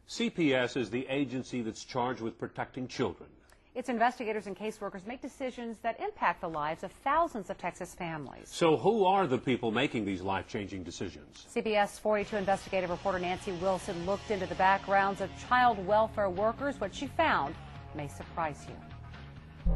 CPS is the agency that's charged with protecting children. Its investigators and caseworkers make decisions that impact the lives of thousands of Texas families. So who are the people making these life-changing decisions? CBS 42 investigative reporter Nancy Wilson looked into the backgrounds of child welfare workers. What she found may surprise you.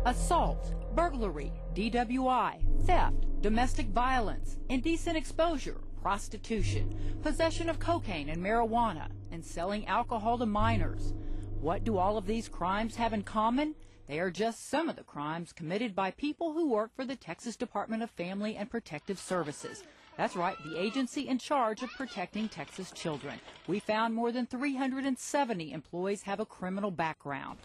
Assault, burglary, DWI, theft, domestic violence, indecent exposure, prostitution, possession of cocaine and marijuana, and selling alcohol to minors. What do all of these crimes have in common? They are just some of the crimes committed by people who work for the Texas Department of Family and Protective Services. That's right, the agency in charge of protecting Texas children. We found more than 370 employees have a criminal background.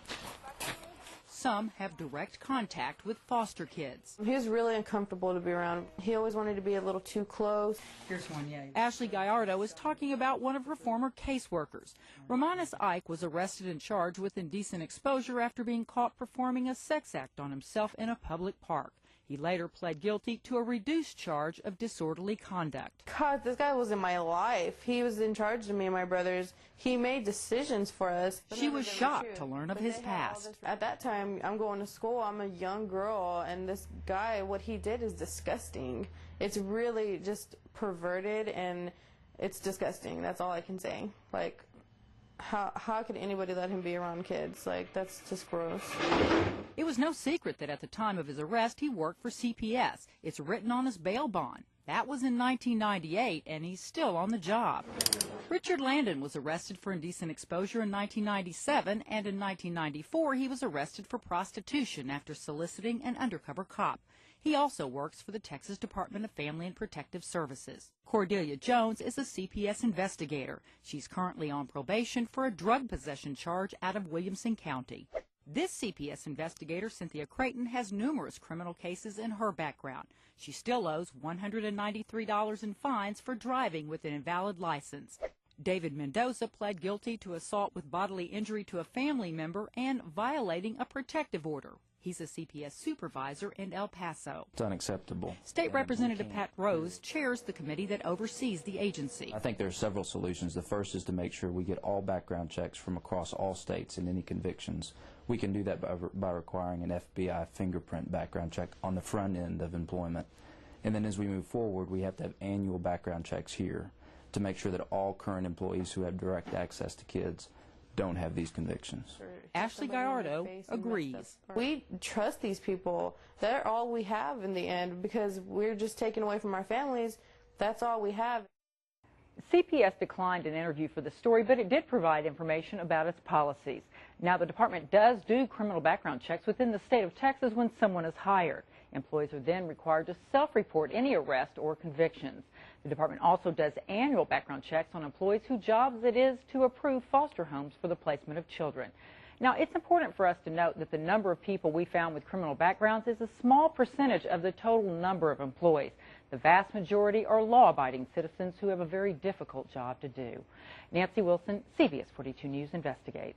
Some have direct contact with foster kids. He was really uncomfortable to be around. He always wanted to be a little too close. Here's one, yeah. Ashley Gallardo is talking about one of her former caseworkers. Romanus Ike was arrested and charged with indecent exposure after being caught performing a sex act on himself in a public park. He later pled guilty to a reduced charge of disorderly conduct. God, this guy was in my life. He was in charge of me and my brothers. He made decisions for us. She was shocked to learn of his past. At that time, I'm going to school. I'm a young girl, and this guy, what he did is disgusting. It's really just perverted, and it's disgusting. That's all I can say. Like, how could anybody let him be around kids? Like, that's just gross. It was no secret that at the time of his arrest, he worked for CPS. It's written on his bail bond. That was in 1998, and he's still on the job. Richard Landon was arrested for indecent exposure in 1997, and in 1994, he was arrested for prostitution after soliciting an undercover cop. He also works for the Texas Department of Family and Protective Services. Cordelia Jones is a CPS investigator. She's currently on probation for a drug possession charge out of Williamson County. This CPS investigator, Cynthia Creighton, has numerous criminal cases in her background. She still owes $193 in fines for driving with an invalid license. David Mendoza pled guilty to assault with bodily injury to a family member and violating a protective order. He's a CPS supervisor in El Paso. It's unacceptable. State Representative Pat Rose chairs the committee that oversees the agency. I think there are several solutions. The first is to make sure we get all background checks from across all states and any convictions. We can do that by requiring an FBI fingerprint background check on the front end of employment. And then as we move forward, we have to have annual background checks here to make sure that all current employees who have direct access to kids don't have these convictions. Ashley Gallardo agrees. We trust these people. They're all we have in the end because we're just taken away from our families. That's all we have. CPS declined an interview for the story, but it did provide information about its policies. Now, the department does do criminal background checks within the state of Texas when someone is hired. Employees are then required to self-report any arrest or convictions. The department also does annual background checks on employees whose jobs it is to approve foster homes for the placement of children. Now, it's important for us to note that the number of people we found with criminal backgrounds is a small percentage of the total number of employees. The vast majority are law-abiding citizens who have a very difficult job to do. Nancy Wilson, CBS 42 News investigates.